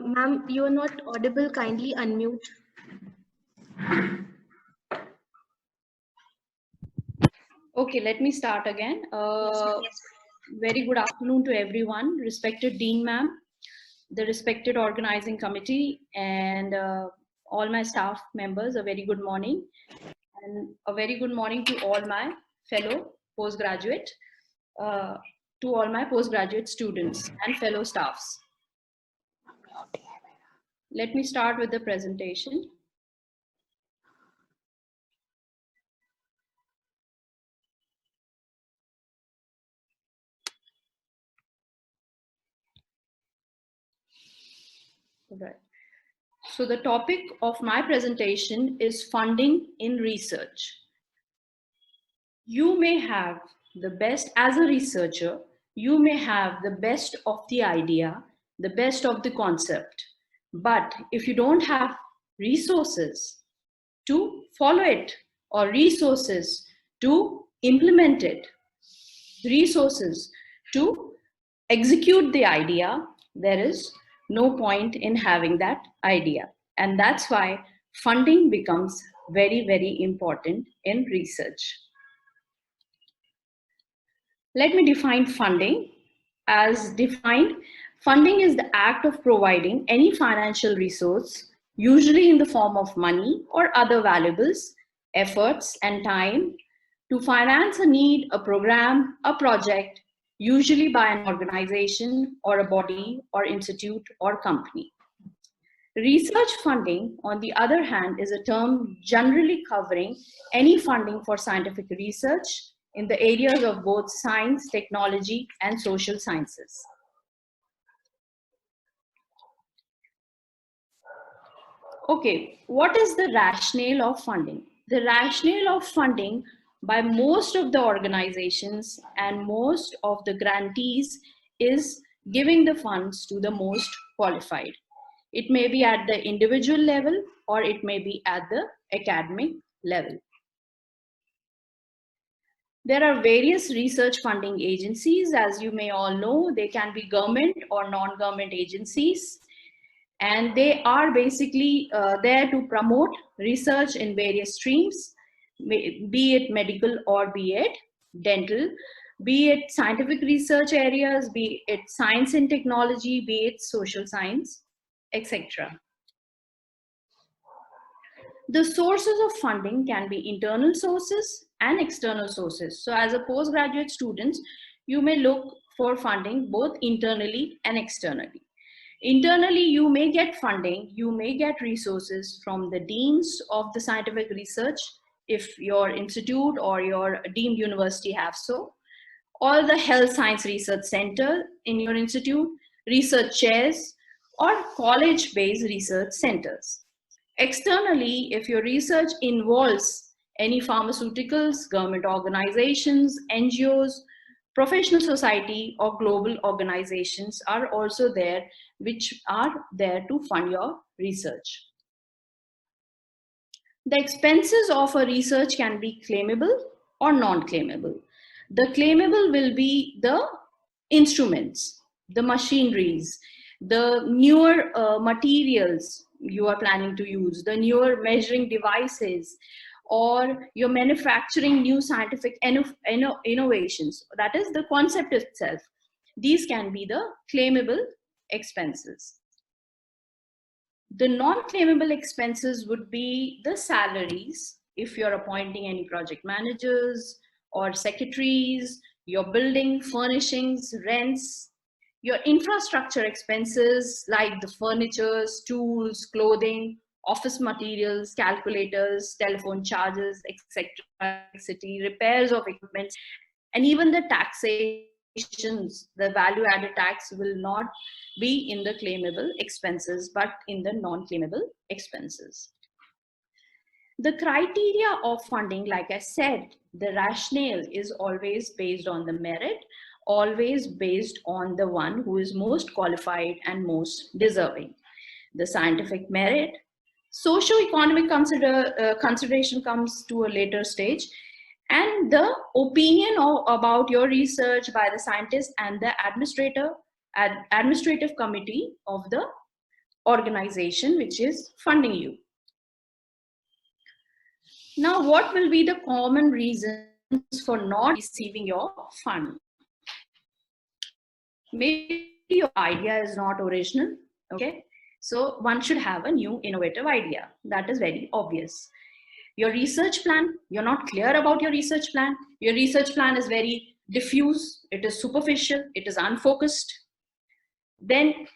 Ma'am, you are not audible. Kindly unmute. Okay, let me start again. Very good afternoon to everyone, respected Dean Ma'am, the respected organizing committee, and all my staff members. A very good morning, and a very good morning to all my fellow postgraduate, uh, to all my postgraduate students and fellow staffs. Let me start with the presentation. Right. So the topic of my presentation is funding in research. You may have the best as a researcher, you may have the best of the idea, the best of the concept. But if you don't have resources to follow it or resources to implement it, resources to execute the idea, there is no point in having that idea. And that's why funding becomes very, very important in research. Let me define funding. As defined, funding is the act of providing any financial resource, usually in the form of money or other valuables, efforts, and time, to finance a need, a program, a project, usually by an organization or a body or institute or company. Research funding, on the other hand, is a term generally covering any funding for scientific research in the areas of both science, technology, and social sciences. Okay, what is the rationale of funding? The rationale of funding by most of the organizations and most of the grantees is giving the funds to the most qualified. It may be at the individual level or it may be at the academic level. There are various research funding agencies, as you may all know. They can be government or non-government agencies, and they are basically there to promote research in various streams, be it medical or be it dental, be it scientific research areas, be it science and technology, be it social science, etc. The sources of funding can be internal sources and external sources. So as a postgraduate student, you may look for funding both internally and externally. Internally, you may get funding, you may get resources from the deans of the scientific research, if your institute or your deemed university have so, or the health science research center in your institute, research chairs, or college-based research centers. Externally, if your research involves any pharmaceuticals, government organizations, NGOs, professional society, or global organizations are also there, which are there to fund your research. The expenses of a research can be claimable or non-claimable. The claimable will be the instruments, the machineries, the newer materials you are planning to use, the newer measuring devices, or you're manufacturing new scientific innovations. That is the concept itself. These can be the claimable expenses. The non-claimable expenses would be the salaries, if you're appointing any project managers or secretaries, your building, furnishings, rents, your infrastructure expenses like the furniture, tools, clothing, office materials, calculators, telephone charges, etc., electricity, repairs of equipment, and even the taxations, the value-added tax will not be in the claimable expenses, but in the non-claimable expenses. The criteria of funding, like I said, the rationale is always based on the merit, always based on the one who is most qualified and most deserving. The scientific merit, socio-economic consideration comes to a later stage, and the opinion about your research by the scientist and the administrative committee of the organization which is funding you. Now, what will be the common reasons for not receiving your fund? Maybe your idea is not original, okay? So one should have a new innovative idea. That is very obvious. Your research plan, you're not clear about your research plan. Your research plan is very diffuse, it is superficial, it is unfocused. Then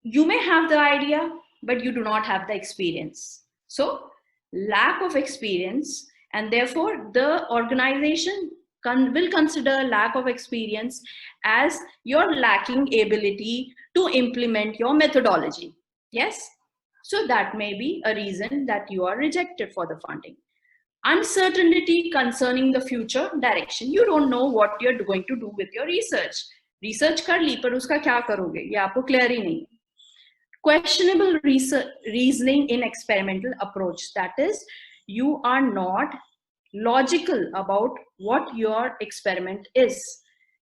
you may have the idea, but you do not have the experience. So lack of experience, and therefore the organization will consider lack of experience as your lacking ability to implement your methodology. Yes, so that may be a reason that you are rejected for the funding. Uncertainty concerning the future direction. You don't know what you're going to do with your research. Research कर ली पर उसका क्या करोगे ये आपको clear ही नहीं. Questionable reasoning in experimental approach, that is, you are not logical about what your experiment is.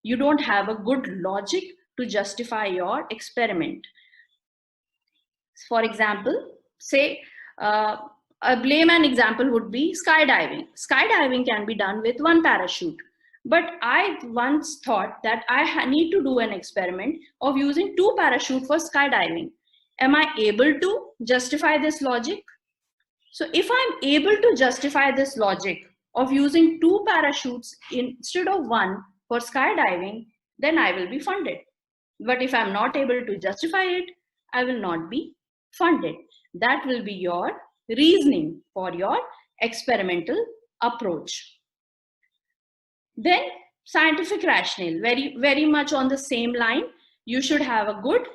You don't have a good logic to justify your experiment. For example, say a layman example would be skydiving. Skydiving can be done with one parachute. But I once thought that I need to do an experiment of using 2 parachutes for skydiving. Am I able to justify this logic? So if I'm able to justify this logic of using 2 parachutes instead of 1 for skydiving, then I will be funded. But if I'm not able to justify it, I will not be funded. That will be your reasoning for your experimental approach. Then scientific rationale, very much on the same line. You should have a good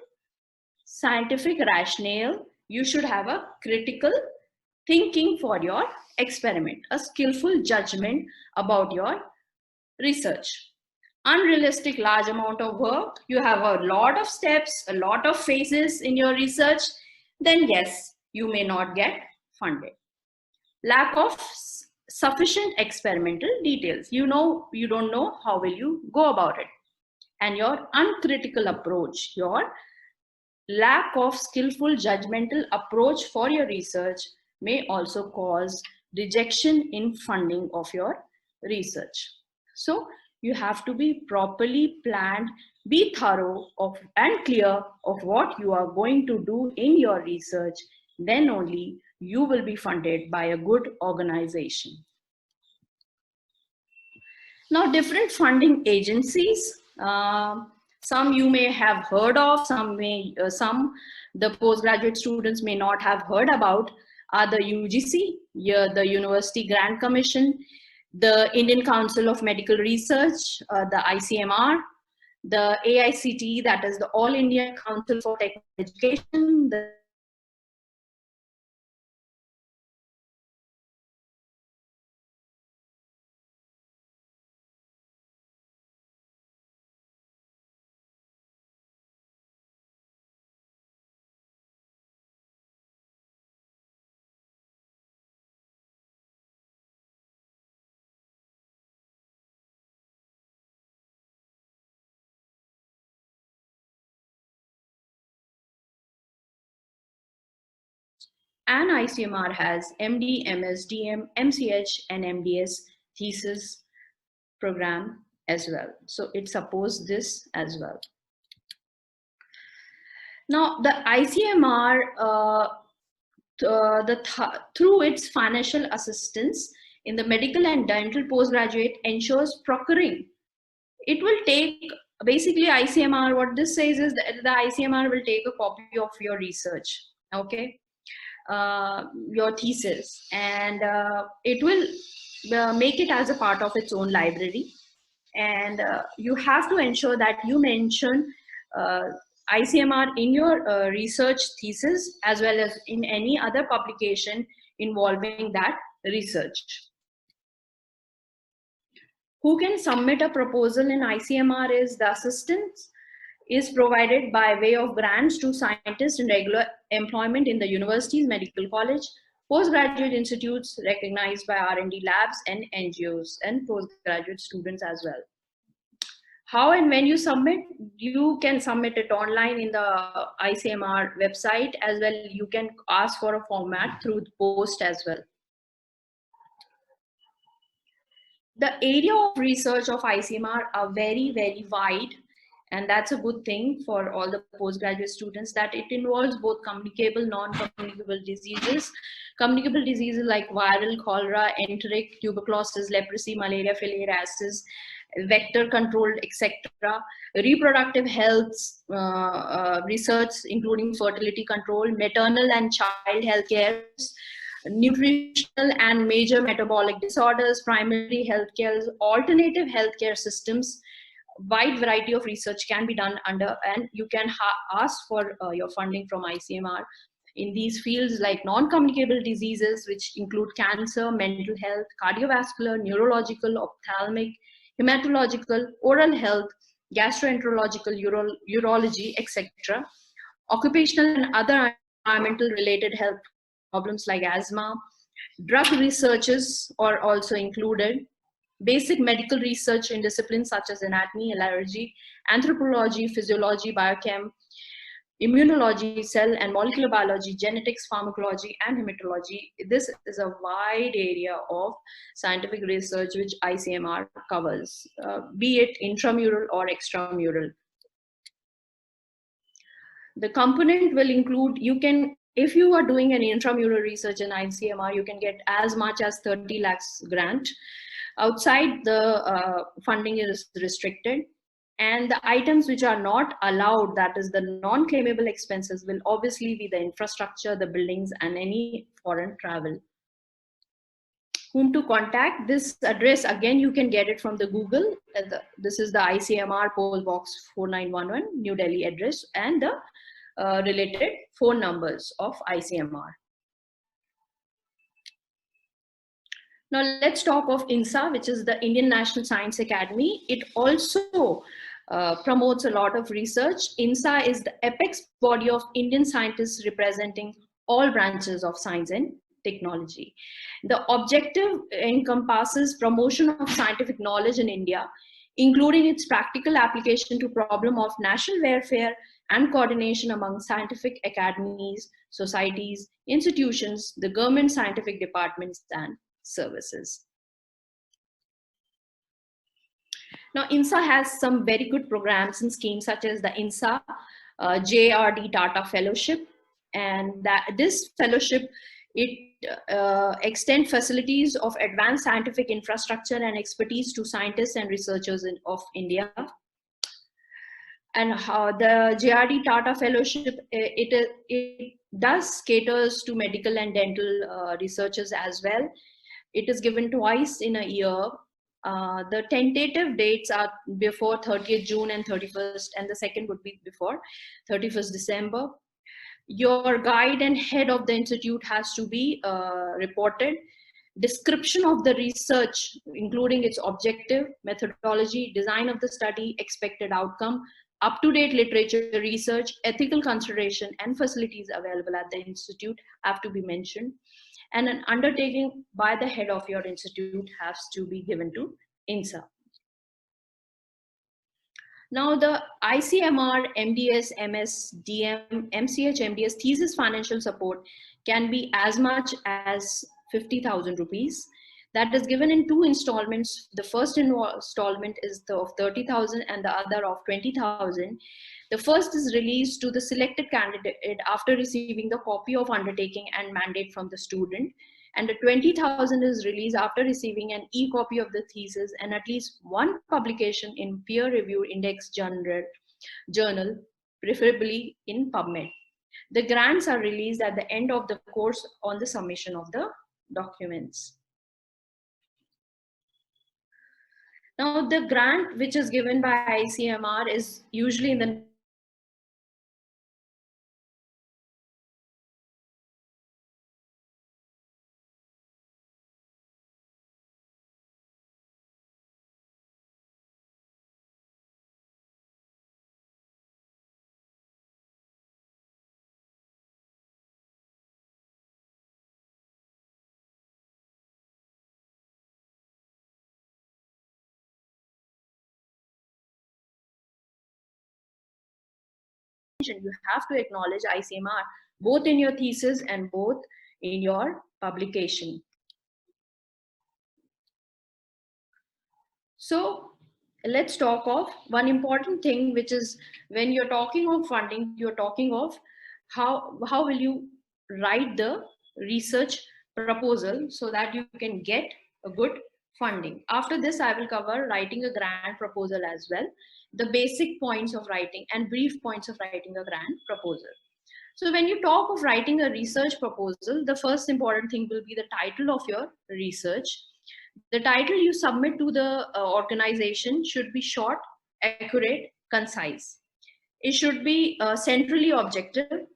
scientific rationale. You should have a critical thinking for your experiment, a skillful judgment about your research. Unrealistic large amount of work, you have a lot of steps, a lot of phases in your research, then yes, you may not get funded. Lack of sufficient experimental details. You don't know how will you go about it. And your uncritical approach, your lack of skillful judgmental approach for your research may also cause rejection in funding of your research. So you have to be properly planned, be thorough and clear of what you are going to do in your research. Then only you will be funded by a good organization. Now, different funding agencies, some you may have heard of, some the postgraduate students may not have heard about, are the UGC, the University Grant Commission, the Indian Council of Medical Research, the ICMR, the AICTE, that is the All India Council for Technical Education, the and ICMR has MD, MS, DM, MCH, and MDS thesis program as well. So it supports this as well. Now, the ICMR, through its financial assistance in the medical and dental postgraduate, ensures procuring. It will take, basically ICMR, what this says is that the ICMR will take a copy of your research, okay, your thesis, and it will make it as a part of its own library. And you have to ensure that you mention ICMR in your research thesis as well as in any other publication involving that research. Who can submit a proposal in ICMR is the assistance is provided by way of grants to scientists in regular employment in the universities, medical college, postgraduate institutes recognized by R&D labs and NGOs, and postgraduate students as well. How and when you submit, you can submit it online in the ICMR website as well. You can ask for a format through the post as well. The area of research of ICMR are very, very wide, and that's a good thing for all the postgraduate students, that it involves both communicable, non-communicable diseases. Communicable diseases like viral, cholera, enteric, tuberculosis, leprosy, malaria, filariasis, vector controlled, etc. Reproductive health research, including fertility control, maternal and child health care, nutritional and major metabolic disorders, primary healthcare, alternative healthcare systems. Wide variety of research can be done under, and you can ask for your funding from ICMR in these fields like non-communicable diseases, which include cancer, mental health, cardiovascular, neurological, ophthalmic, hematological, oral health, gastroenterological, urology, etc. Occupational and other environmental related health problems like asthma. Drug researches are also included. Basic medical research in disciplines such as anatomy, allergy, anthropology, physiology, biochem, immunology, cell and molecular biology, genetics, pharmacology, and hematology. This is a wide area of scientific research which ICMR covers, be it intramural or extramural. The component will include, you can, if you are doing an intramural research in ICMR, you can get as much as 30 lakhs grant. Outside, the funding is restricted. And the items which are not allowed, that is the non-claimable expenses, will obviously be the infrastructure, the buildings, and any foreign travel. Whom to contact? This address, again, you can get it from the Google. This is the ICMR Post Box 4911, New Delhi address, and the related phone numbers of ICMR. Now let's talk of INSA, which is the Indian National Science Academy. It also promotes a lot of research. INSA is the apex body of Indian scientists representing all branches of science and technology. The objective encompasses promotion of scientific knowledge in India, including its practical application to problem of national welfare and coordination among scientific academies, societies, institutions, the government scientific departments, and services. Now, INSA has some very good programs and schemes such as the INSA JRD Tata Fellowship, and that this fellowship, it extends facilities of advanced scientific infrastructure and expertise to scientists and researchers of India. And the JRD Tata Fellowship, it does caters to medical and dental researchers as well. It is given twice in a year. The tentative dates are before 30th June and 31st, and the second would be before 31st December. Your guide and head of the institute has to be reported. Description of the research, including its objective, methodology, design of the study, expected outcome, up-to-date literature research, ethical consideration, and facilities available at the institute have to be mentioned. And an undertaking by the head of your institute has to be given to INSA. Now, the ICMR, MDS, MS, DM, MCH, MDS thesis financial support can be as much as 50,000 rupees. That is given in two installments. The first installment is of 30,000 and the other of 20,000. The first is released to the selected candidate after receiving the copy of undertaking and mandate from the student. And the 20,000 is released after receiving an e-copy of the thesis and at least one publication in peer-reviewed index journal, preferably in PubMed. The grants are released at the end of the course on the submission of the documents. Now, the grant which is given by ICMR is usually in the you have to acknowledge ICMR both in your thesis and both in your publication. So let's talk of one important thing, which is when you're talking of funding, you're talking of how will you write the research proposal so that you can get a good funding. After this, I will cover writing a grant proposal as well, the basic points of writing and brief points of writing a grant proposal. So when you talk of writing a research proposal, the first important thing will be the title of your research. The title you submit to the organization should be short, accurate, concise. It should be centrally objective,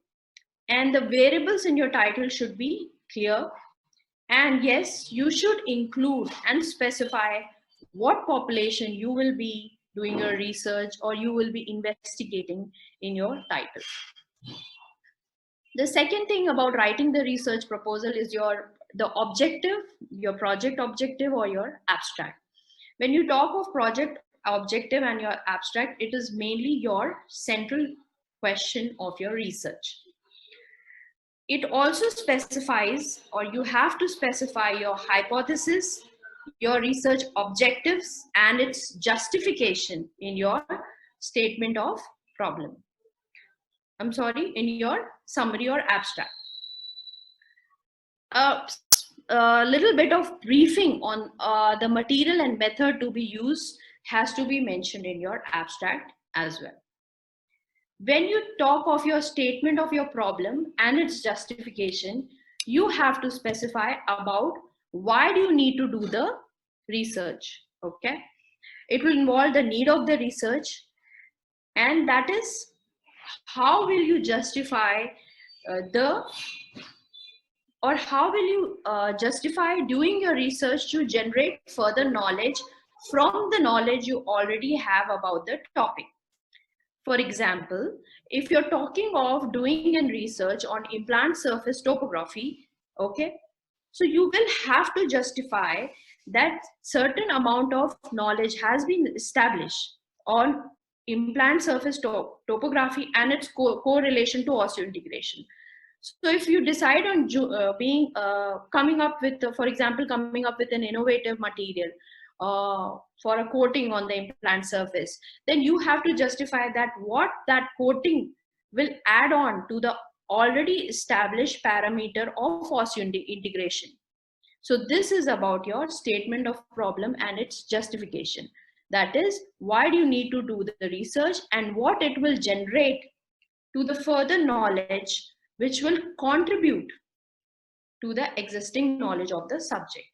and the variables in your title should be clear. And yes, you should include and specify what population you will be doing your research or you will be investigating in your title. The second thing about writing the research proposal is the objective, your project objective or your abstract. When you talk of project objective and your abstract, it is mainly your central question of your research. It also specifies, or you have to specify your hypothesis, your research objectives, and its justification in your statement of problem. I'm sorry, in your summary or abstract. A little bit of briefing on the material and method to be used has to be mentioned in your abstract as well. When you talk of your statement of your problem and its justification, you have to specify about why do you need to do the research, okay? It will involve the need of the research, and that is how will you justify how will you justify doing your research to generate further knowledge from the knowledge you already have about the topic. For example, if you're talking of doing a research on implant surface topography, okay, so you will have to justify that certain amount of knowledge has been established on implant surface topography and its correlation to osseointegration. So if you decide on coming up with, for example, coming up with an innovative material for a coating on the implant surface, then you have to justify that what that coating will add on to the already established parameter of osseointegration. So this is about your statement of problem and its justification. That is, why do you need to do the research and what it will generate to the further knowledge which will contribute to the existing knowledge of the subject.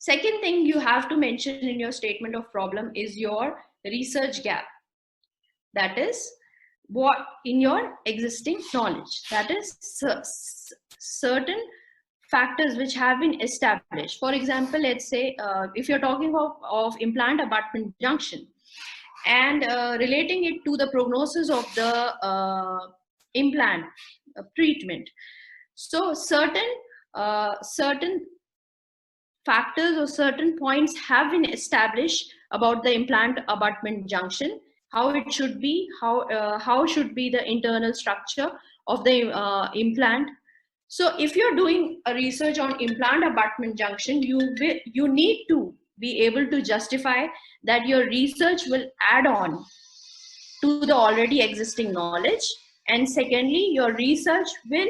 Second thing you have to mention in your statement of problem is your research gap. That is, what in your existing knowledge. That is, certain factors which have been established. For example, let's say if you're talking of implant abutment junction and relating it to the prognosis of the implant treatment. So certain factors or certain points have been established about the implant abutment junction, how it should be, how should be the internal structure of the implant. So if you're doing a research on implant abutment junction, you need to be able to justify that your research will add on to the already existing knowledge. And secondly, your research will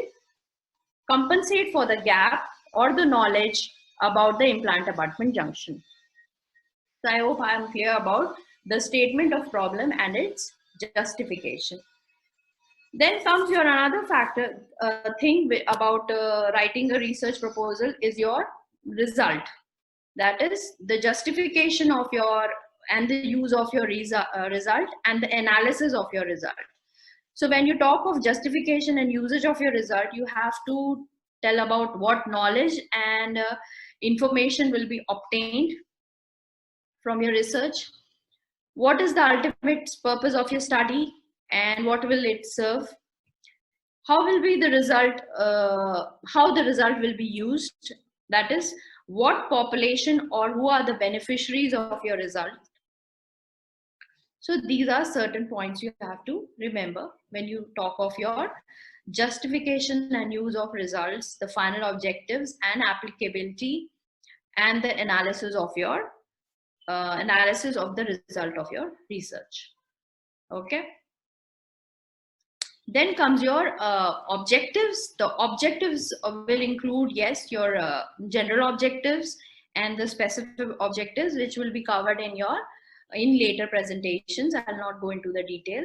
compensate for the gap or the knowledge about the implant abutment junction. So I hope I am clear about the statement of problem and its justification. Then comes your another factor thing about writing a research proposal is your result. That is the justification of your and the use of your result and the analysis of your result. So when you talk of justification and usage of your result, you have to tell about what knowledge and information will be obtained from your research. What is the ultimate purpose of your study and what will it serve? How will be the result, how the result will be used? That is, what population or who are the beneficiaries of your result? So these are certain points you have to remember when you talk of your justification and use of results, the final objectives and applicability, and the analysis of your analysis of the result of your research. Okay. Then comes your objectives. The objectives will include, yes, your general objectives and the specific objectives, which will be covered in your in later presentations. I'll not go into the detail.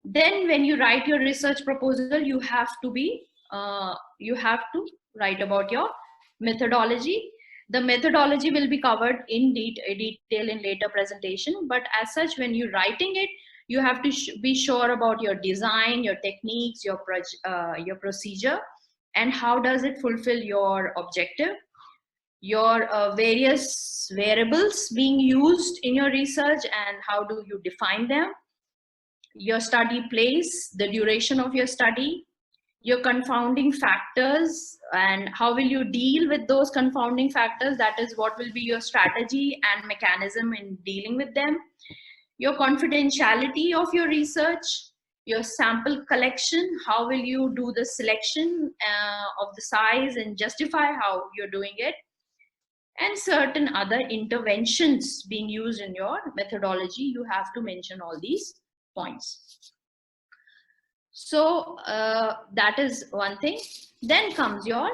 Then when you write your research proposal, you have to write about your methodology. The methodology will be covered in detail in later presentation, but as such, when you're writing it, you have to be sure about your design, your techniques, your procedure, and how does it fulfill your objective, your various variables being used in your research, and how do you define them, your study place, the duration of your study, your confounding factors, and how will you deal with those confounding factors. That is, what will be your strategy and mechanism in dealing with them, your confidentiality of your research, your sample collection, how will you do the selection of the size and justify how you're doing it, and certain other interventions being used in your methodology. You have to mention all these points. So that is one thing. Then comes your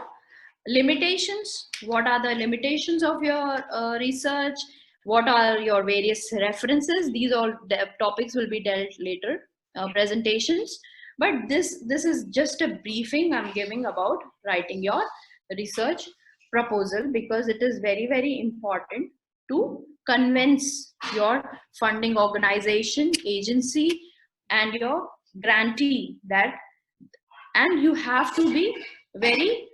limitations. What are the limitations of your research? What are your various references? These all topics will be dealt later presentations. But this is just a briefing I'm giving about writing your research proposal, because it is very, very important to convince your funding organization, agency, and your grantee that, and you have to be very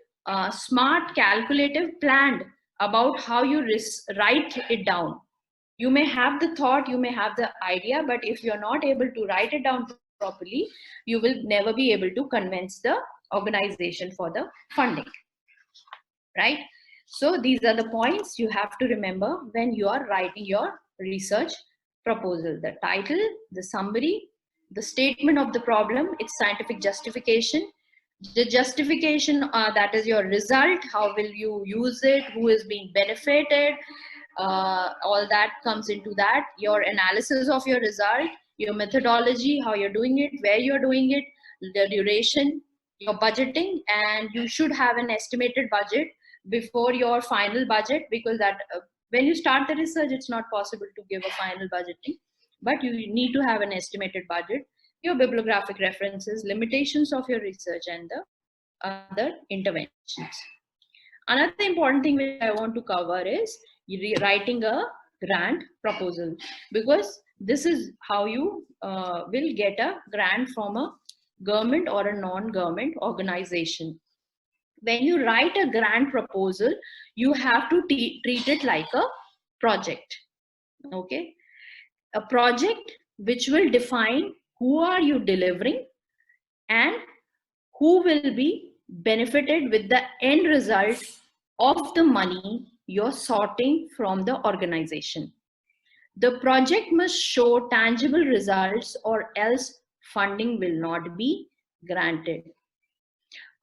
smart, calculative, planned about how you write it down. You may have the thought, you may have the idea, but if you're not able to write it down properly, you will never be able to convince the organization for the funding, right? So these are the points you have to remember when you are writing your research proposal: the title, the summary, the statement of the problem, its scientific justification, the justification, that is your result, how will you use it, who is being benefited, all that comes into that, your analysis of your result, your methodology, how you're doing it, where you're doing it, the duration, your budgeting, and you should have an estimated budget before your final budget, because that when you start the research, it's not possible to give a final budgeting, but you need to have an estimated budget, your bibliographic references, limitations of your research, and the other interventions. Another important thing which I want to cover is writing a grant proposal, because this is how you will get a grant from a government or a non-government organization. When you write a grant proposal, you have to treat it like a project. Okay, a project which will define who are you delivering and who will be benefited with the end result of the money you're sorting from the organization. The project must show tangible results, or else funding will not be granted.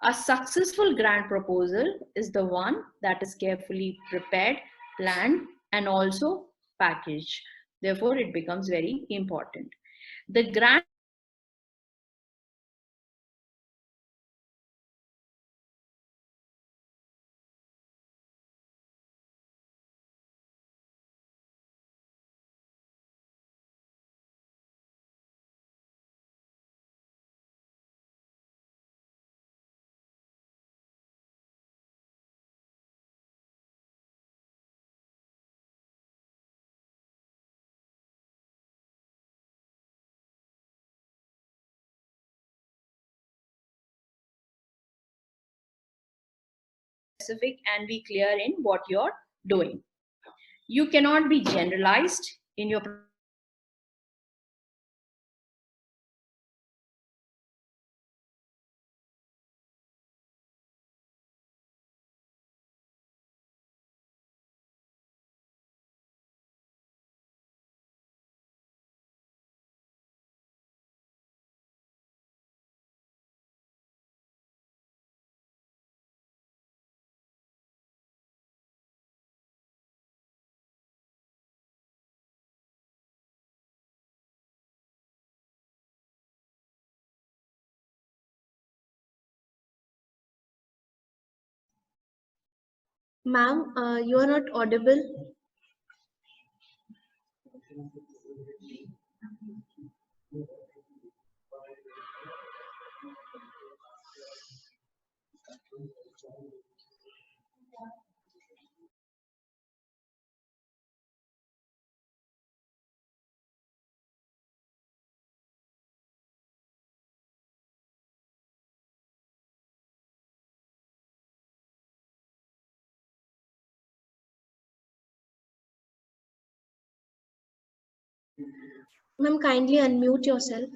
A successful grant proposal is the one that is carefully prepared, planned, and also packaged. Therefore, it becomes very important. The grant specific and be clear in what you're doing. You cannot be generalized in your Ma'am, you are not audible. Ma'am, kindly unmute yourself.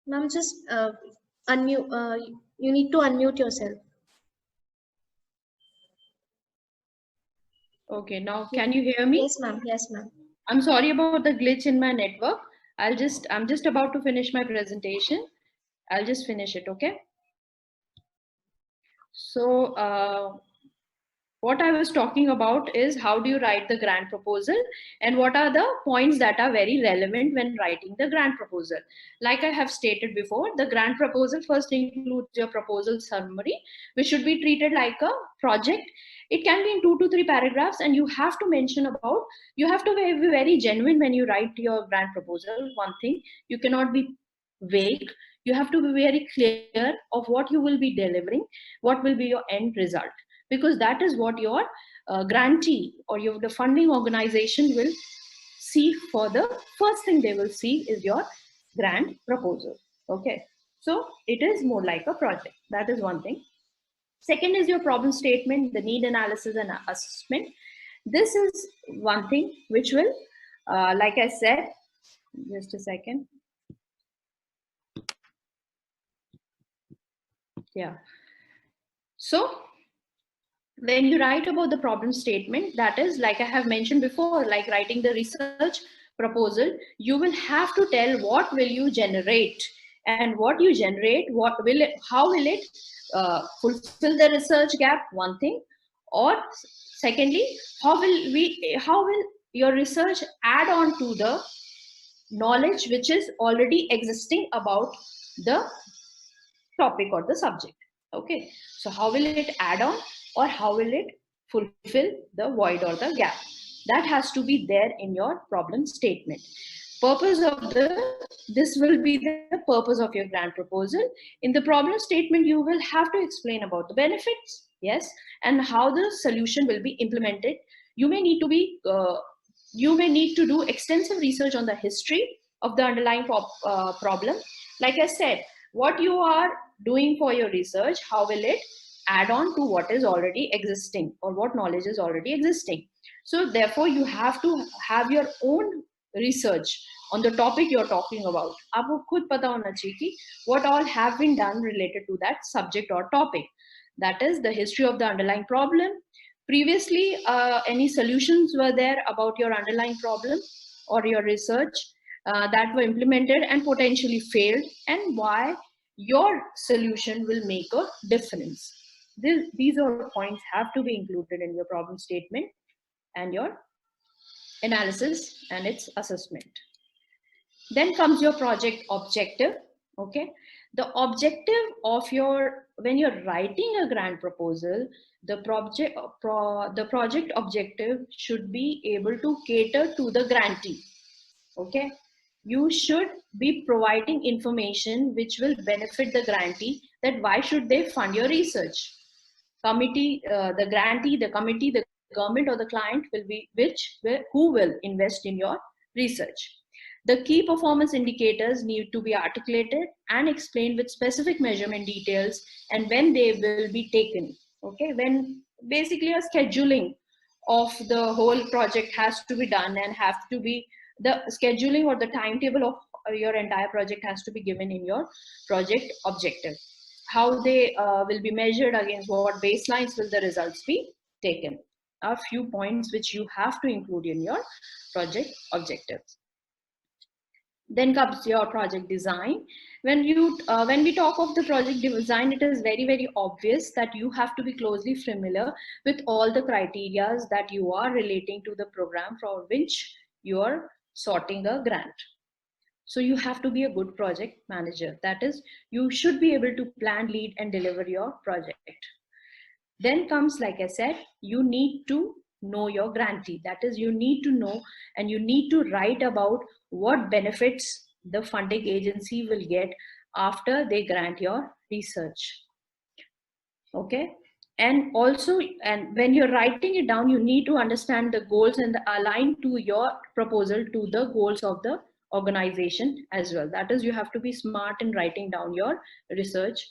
Ma'am, just unmute. You need to unmute yourself. Okay, now can you hear me? Yes, ma'am. Yes, ma'am. I'm sorry about the glitch in my network. I'm just about to finish my presentation. I'll just finish it, okay? So, what I was talking about is how do you write the grant proposal and what are the points that are very relevant when writing the grant proposal. Like I have stated before, the grant proposal first includes your proposal summary, which should be treated like a project. It can be in 2 to 3 paragraphs, and you have to mention about, you have to be very genuine when you write your grant proposal. One thing, you cannot be vague. You have to be very clear of what you will be delivering, what will be your end result, because that is what your grantee or your the funding organization will see. For the first thing they will see is your grant proposal. Okay, so it is more like a project. That is one thing. Second is your problem statement, the need analysis and assessment. This is one thing which will, like I said, just a second. Yeah. So when you write about the problem statement, that is, like I have mentioned before, like writing the research proposal, you will have to tell what will you generate, and what you generate, what will it, how will it fulfill the research gap, one thing. Or secondly, how will your research add on to the knowledge which is already existing about the topic or the subject. Okay, so how will it add on, or how will it fulfill the void or the gap? That has to be there in your problem statement. Purpose of the, this will be the purpose of your grant proposal. In the problem statement, you will have to explain about the benefits, yes, and how the solution will be implemented. You may need to be you may need to do extensive research on the history of the underlying problem. Like I said, what you are doing for your research, how will it add on to what is already existing, or what knowledge is already existing. So therefore you have to have your own research on the topic you're talking about. आपको खुद पता होना चाहिए कि what all have been done related to that subject or topic. That is the history of the underlying problem. Previously, any solutions were there about your underlying problem or your research that were implemented and potentially failed, and why your solution will make a difference. These are points have to be included in your problem statement and your analysis and its assessment. Then comes your project objective. Okay, the objective of your, when you're writing a grant proposal, the project objective should be able to cater to the grantee. Okay, you should be providing information which will benefit the grantee, that why should they fund your research. Committee, the grantee, the committee, the government or the client will be who will invest in your research. The key performance indicators need to be articulated and explained with specific measurement details and when they will be taken. Okay, when basically a scheduling of the whole project has to be done and have to be the scheduling or the timetable of your entire project has to be given in your project objective. How they will be measured, against what baselines will the results be taken, a few points which you have to include in your project objectives. Then comes your project design. When we talk of the project design, it is very obvious that you have to be closely familiar with all the criteria that you are relating to the program for which you are sorting a grant. So you have to be a good project manager. That is, you should be able to plan, lead, and deliver your project. Then comes, like I said, you need to know your grantee. That is, you need to know and you need to write about what benefits the funding agency will get after they grant your research. Okay. And also, and when you're writing it down, you need to understand the goals and align to your proposal to the goals of the organization as well. That is, you have to be smart in writing down your research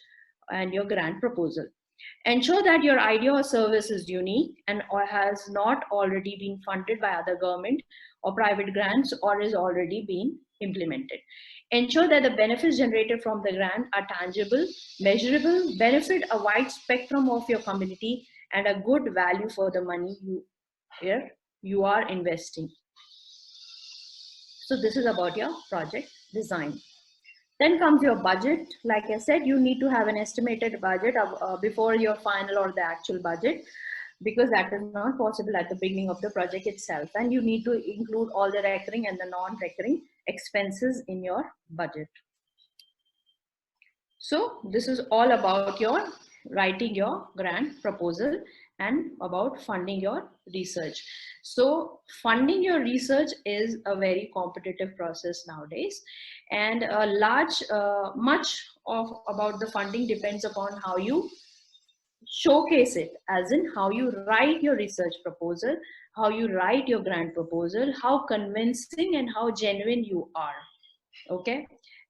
and your grant proposal. Ensure that your idea or service is unique and or has not already been funded by other government or private grants or is already being implemented. Ensure that the benefits generated from the grant are tangible, measurable, benefit a wide spectrum of your community, and a good value for the money you are investing. So this is about your project design. Then comes your budget. Like I said, you need to have an estimated budget before your final or the actual budget, because that is not possible at the beginning of the project itself. And you need to include all the recurring and the non-recurring expenses in your budget. So this is all about your writing your grant proposal and about funding your research. So funding your research is a very competitive process nowadays, and a much of about the funding depends upon how you showcase it, as in how you write your research proposal, how you write your grant proposal, how convincing and how genuine you are. Okay.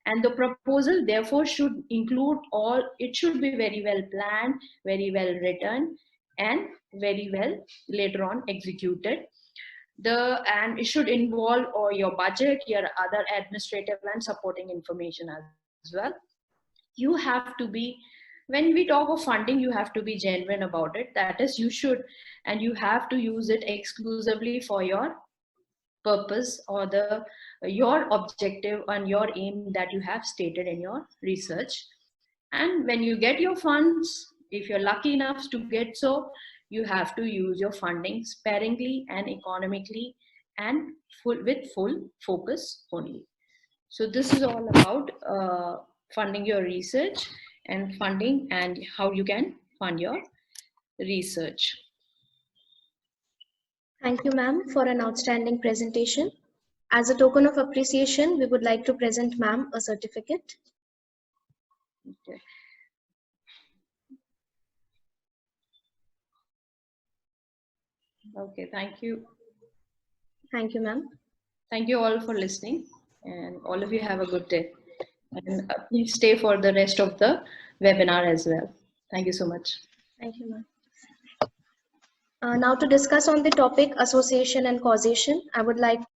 And the proposal therefore should include all, it should be very well planned, very well written, and very well later on executed. And it should involve all your budget, your other administrative and supporting information as well. You have to be, when we talk of funding, you have to be genuine about it. That is, you should, and you have to use it exclusively for your purpose or your objective and your aim that you have stated in your research. And when you get your funds, if you're lucky enough to get so, you have to use your funding sparingly and economically and with full focus only. So this is all about funding your research and funding and how you can fund your research. Thank you, ma'am, for an outstanding presentation. As a token of appreciation, we would like to present ma'am a certificate. Okay. Okay, thank you. Thank you, ma'am. Thank you all for listening, and all of you have a good day. And please stay for the rest of the webinar as well. Thank you so much. Thank you, ma'am. Now to discuss on the topic association and causation, I would like